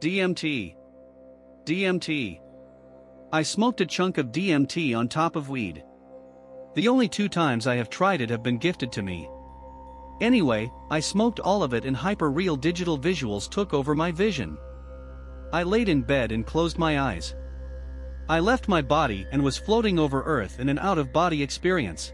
DMT. DMT. I smoked a chunk of DMT on top of weed. The only 2 times I have tried it have been gifted to me. Anyway, I smoked all of it and hyper-real digital visuals took over my vision. I laid in bed and closed my eyes. I left my body and was floating over Earth in an out-of-body experience.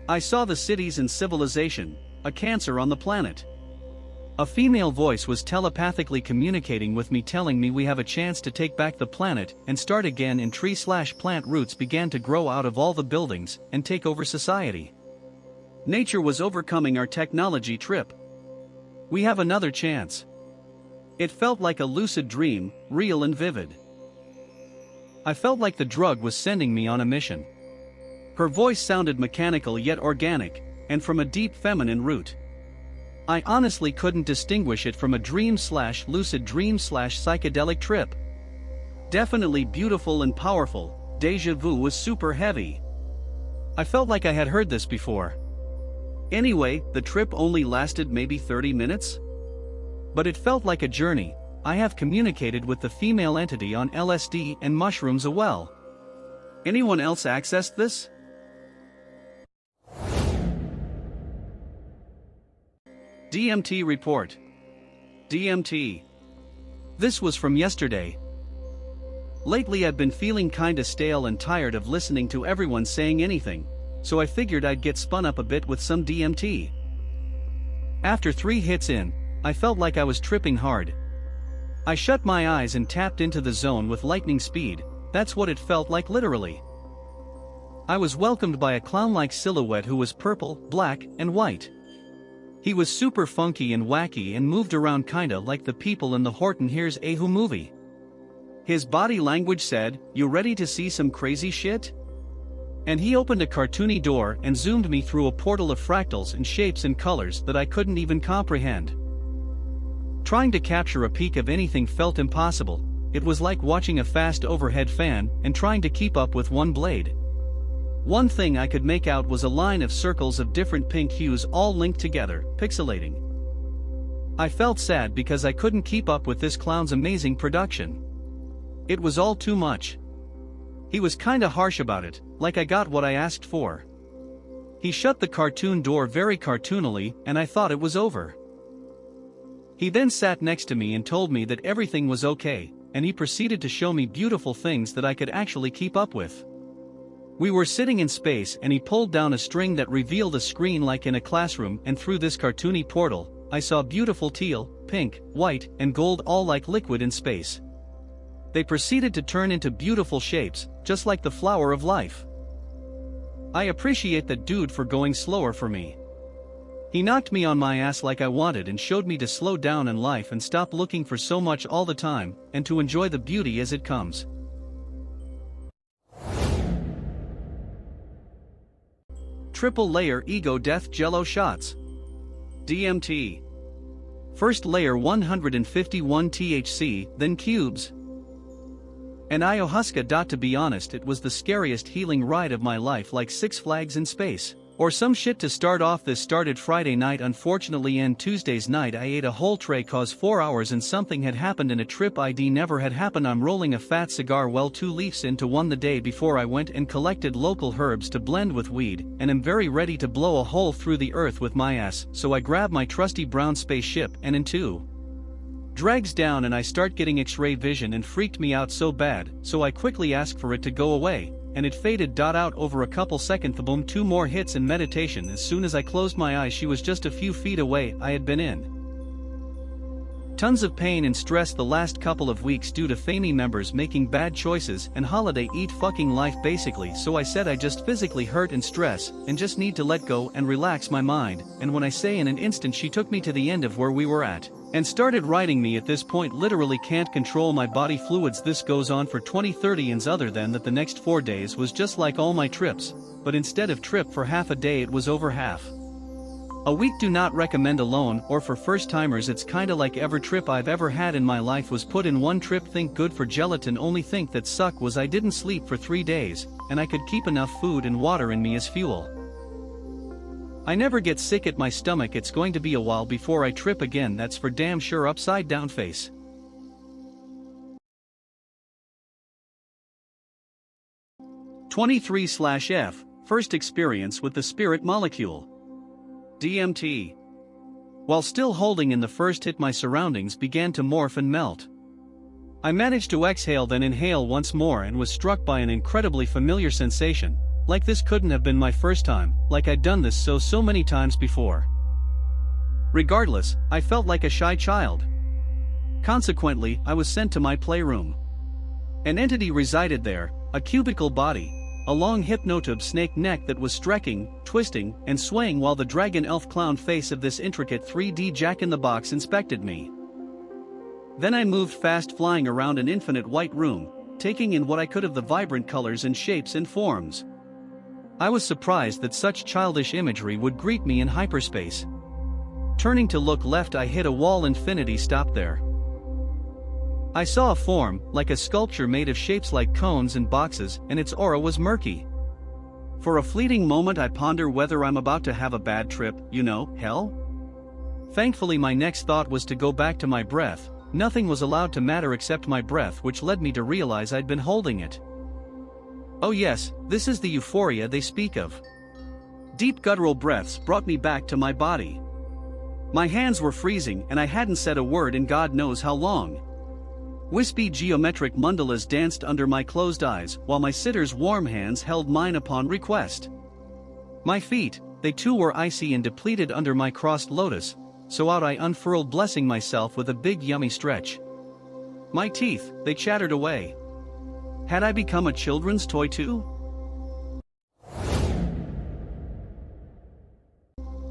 I saw the cities and civilization, a cancer on the planet. A female voice was telepathically communicating with me, telling me we have a chance to take back the planet and start again, and tree/plant roots began to grow out of all the buildings and take over society. Nature was overcoming our technology trip. We have another chance. It felt like a lucid dream, real and vivid. I felt like the drug was sending me on a mission. Her voice sounded mechanical yet organic, and from a deep feminine root. I honestly couldn't distinguish it from a dream/lucid dream/psychedelic trip. Definitely beautiful and powerful. Deja vu was super heavy. I felt like I had heard this before. Anyway, the trip only lasted maybe 30 minutes? But it felt like a journey. I have communicated with the female entity on LSD and mushrooms as well. Anyone else accessed this? DMT report. DMT. This was from yesterday. Lately I've been feeling kinda stale and tired of listening to everyone saying anything, so I figured I'd get spun up a bit with some DMT. After 3 hits in, I felt like I was tripping hard. I shut my eyes and tapped into the zone with lightning speed. That's what it felt like, literally. I was welcomed by a clown-like silhouette who was purple, black, and white. He was super funky and wacky and moved around kinda like the people in the Horton Hears a Who movie. His body language said, "You ready to see some crazy shit?" And he opened a cartoony door and zoomed me through a portal of fractals and shapes and colors that I couldn't even comprehend. Trying to capture a peek of anything felt impossible. It was like watching a fast overhead fan and trying to keep up with one blade. One thing I could make out was a line of circles of different pink hues all linked together, pixelating. I felt sad because I couldn't keep up with this clown's amazing production. It was all too much. He was kinda harsh about it, like I got what I asked for. He shut the cartoon door very cartoonily, and I thought it was over. He then sat next to me and told me that everything was okay, and he proceeded to show me beautiful things that I could actually keep up with. We were sitting in space and he pulled down a string that revealed a screen like in a classroom, and through this cartoony portal, I saw beautiful teal, pink, white, and gold, all like liquid in space. They proceeded to turn into beautiful shapes, just like the flower of life. I appreciate that dude for going slower for me. He knocked me on my ass like I wanted and showed me to slow down in life and stop looking for so much all the time, and to enjoy the beauty as it comes. Triple layer ego death jello shots. DMT. First layer 151 THC, then cubes. And ayahuasca. To be honest, it was the scariest healing ride of my life, like Six Flags in space. Or some shit to start off. This started Friday night unfortunately, and Tuesday's night I ate a whole tray cause 4 hours and something had happened in a trip ID never had happened. I'm rolling a fat cigar, well 2 leaves into one the day before I went and collected local herbs to blend with weed, and am very ready to blow a hole through the earth with my ass, so I grab my trusty brown spaceship and into drags down and I start getting X-ray vision and freaked me out so bad, so I quickly asked for it to go away. And it faded out over a couple seconds. Boom, 2 more hits in meditation. As soon as I closed my eyes, she was just a few feet away. I had been in tons of pain and stress the last couple of weeks due to family members making bad choices and holiday eat fucking life basically, so I said I just physically hurt and stress and just need to let go and relax my mind, and when I say in an instant, she took me to the end of where we were at and started riding me. At this point literally can't control my body fluids. This goes on for 20-30 and other than that the next 4 days was just like all my trips, but instead of trip for half a day it was over half a week. Do not recommend alone or for first timers. It's kinda like every trip I've ever had in my life was put in one trip. Think good for gelatin. Only think that suck was I didn't sleep for 3 days, and I could keep enough food and water in me as fuel. I never get sick at my stomach. It's going to be a while before I trip again, that's for damn sure. Upside down face. 23/F, first experience with the spirit molecule. DMT. While still holding in the first hit, my surroundings began to morph and melt. I managed to exhale then inhale once more and was struck by an incredibly familiar sensation, like this couldn't have been my first time, like I'd done this so many times before. Regardless, I felt like a shy child. Consequently, I was sent to my playroom. An entity resided there, a cubical body, a long hypnotube snake neck that was stretching, twisting, and swaying while the dragon elf clown face of this intricate 3D jack-in-the-box inspected me. Then I moved fast, flying around an infinite white room, taking in what I could of the vibrant colors and shapes and forms. I was surprised that such childish imagery would greet me in hyperspace. Turning to look left, I hit a wall. Infinity stopped there. I saw a form, like a sculpture made of shapes like cones and boxes, and its aura was murky. For a fleeting moment I ponder whether I'm about to have a bad trip, hell? Thankfully my next thought was to go back to my breath. Nothing was allowed to matter except my breath, which led me to realize I'd been holding it. Oh yes, this is the euphoria they speak of. Deep guttural breaths brought me back to my body. My hands were freezing and I hadn't said a word in God knows how long. Wispy geometric mandalas danced under my closed eyes while my sitter's warm hands held mine upon request. My feet, they too were icy and depleted under my crossed lotus, so out I unfurled, blessing myself with a big yummy stretch. My teeth, they chattered away. Had I become a children's toy too?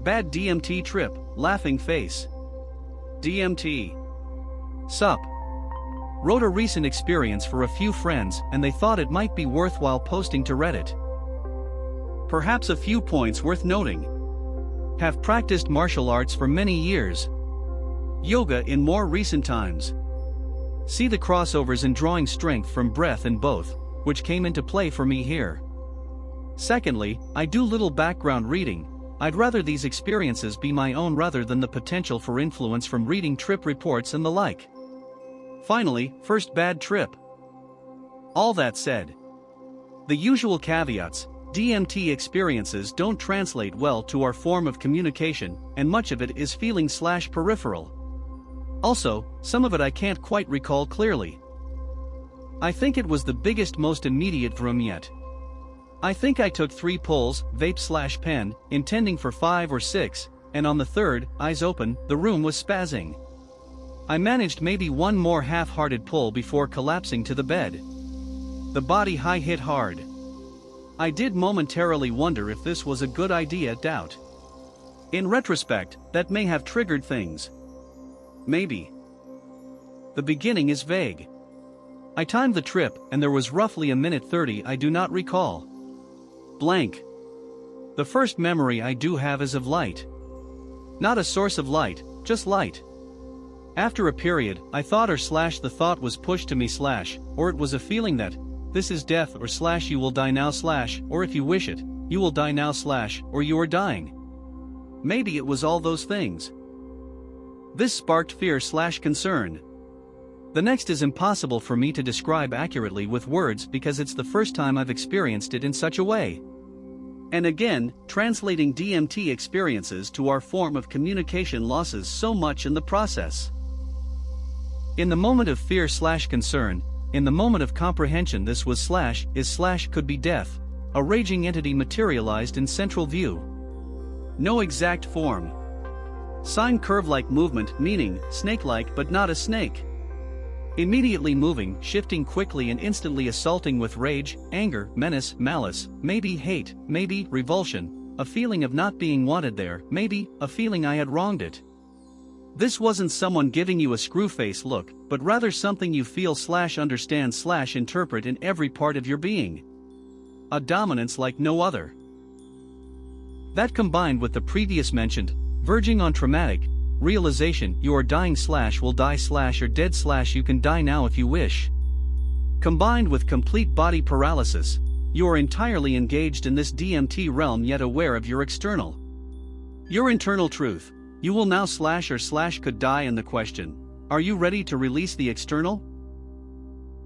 Bad DMT trip, laughing face. DMT. Sup. Wrote a recent experience for a few friends and they thought it might be worthwhile posting to Reddit. Perhaps a few points worth noting. Have practiced martial arts for many years. Yoga in more recent times. See the crossovers in drawing strength from breath in both, which came into play for me here. Secondly, I do little background reading. I'd rather these experiences be my own rather than the potential for influence from reading trip reports and the like. Finally, first bad trip. All that said, the usual caveats, DMT experiences don't translate well to our form of communication, and much of it is feeling/peripheral. Also, some of it I can't quite recall clearly. I think it was the biggest, most immediate vroom yet. I think I took 3 pulls, vape/pen, intending for 5 or 6, and on the third, eyes open, the room was spazzing. I managed maybe one more half-hearted pull before collapsing to the bed. The body high hit hard. I did momentarily wonder if this was a good idea. Doubt. In retrospect, that may have triggered things. Maybe. The beginning is vague. I timed the trip and there was roughly a minute 30 I do not recall. Blank. The first memory I do have is of light. Not a source of light, just light. After a period, I thought the thought was pushed to me or it was a feeling that, this is death or you will die now or if you wish it, you will die now or you are dying. Maybe it was all those things. This sparked fear/concern. The next is impossible for me to describe accurately with words because it's the first time I've experienced it in such a way. And again, translating DMT experiences to our form of communication losses so much in the process. In the moment of fear/concern, in the moment of comprehension, this was could be death, a raging entity materialized in central view. No exact form. Sine curve-like movement, meaning snake-like but not a snake. Immediately moving, shifting quickly and instantly assaulting with rage, anger, menace, malice, maybe hate, maybe revulsion, a feeling of not being wanted there, maybe a feeling I had wronged it. This wasn't someone giving you a screw-face look, but rather something you feel/understand/interpret in every part of your being. A dominance like no other. That combined with the previous mentioned, verging on traumatic, realization you are dying/will die/or dead/you can die now if you wish. Combined with complete body paralysis, you are entirely engaged in this DMT realm yet aware of your external. Your internal truth. You will now /could die and the question, are you ready to release the external?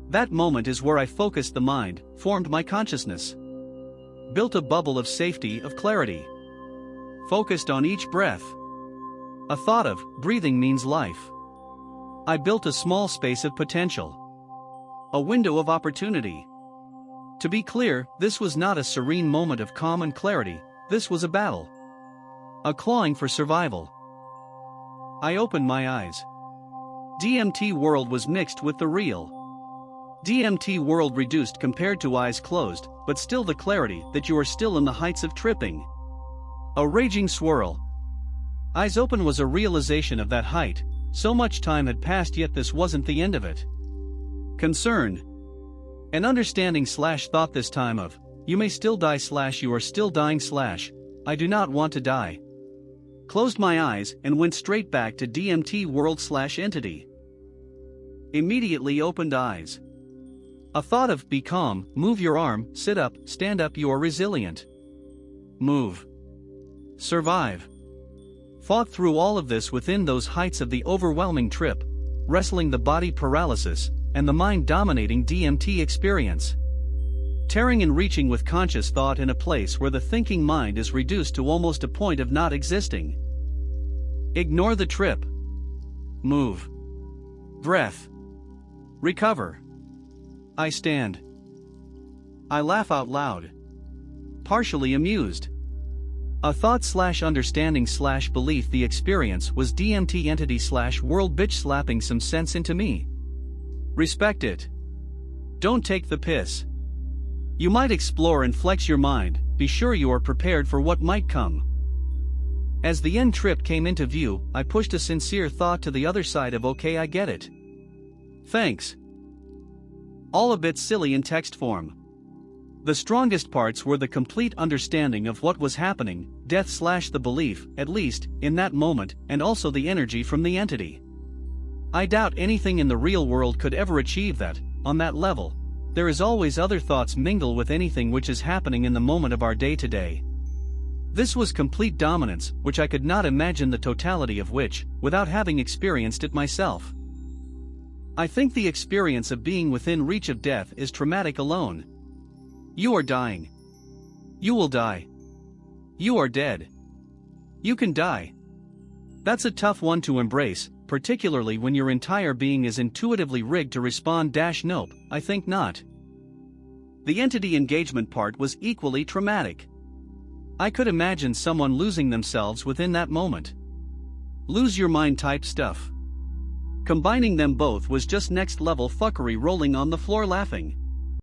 That moment is where I focused the mind, formed my consciousness. built a bubble of safety, of clarity. Focused on each breath. A thought of, breathing means life. I built a small space of potential. A window of opportunity. To be clear, this was not a serene moment of calm and clarity, this was a battle. A clawing for survival. I opened my eyes. DMT world was mixed with the real. DMT world reduced compared to eyes closed, but still the clarity that you are still in the heights of tripping. A raging swirl. Eyes open was a realization of that height, so much time had passed yet this wasn't the end of it. Concern. An understanding / thought this time of, you may still die / you are still dying / I do not want to die. Closed my eyes and went straight back to DMT world / entity. Immediately opened eyes. A thought of, be calm, move your arm, sit up, stand up, you are resilient. Move. Survive. Fought through all of this within those heights of the overwhelming trip, wrestling the body paralysis, and the mind dominating DMT experience. Tearing and reaching with conscious thought in a place where the thinking mind is reduced to almost a point of not existing. Ignore the trip. Move. Breath. Recover. I stand. I laugh out loud. Partially amused. A thought / understanding / belief the experience was DMT entity / world bitch slapping some sense into me. Respect it. Don't take the piss. You might explore and flex your mind, be sure you are prepared for what might come. As the end trip came into view, I pushed a sincere thought to the other side of okay, I get it. Thanks. All a bit silly in text form. The strongest parts were the complete understanding of what was happening, death / the belief, at least, in that moment, and also the energy from the entity. I doubt anything in the real world could ever achieve that, on that level. There is always other thoughts mingle with anything which is happening in the moment of our day-to-day. This was complete dominance, which I could not imagine the totality of which, without having experienced it myself. I think the experience of being within reach of death is traumatic alone. You are dying. You will die. You are dead. You can die. That's a tough one to embrace, particularly when your entire being is intuitively rigged to respond - nope, I think not. The entity engagement part was equally traumatic. I could imagine someone losing themselves within that moment. Lose your mind type stuff. Combining them both was just next level fuckery, rolling on the floor laughing.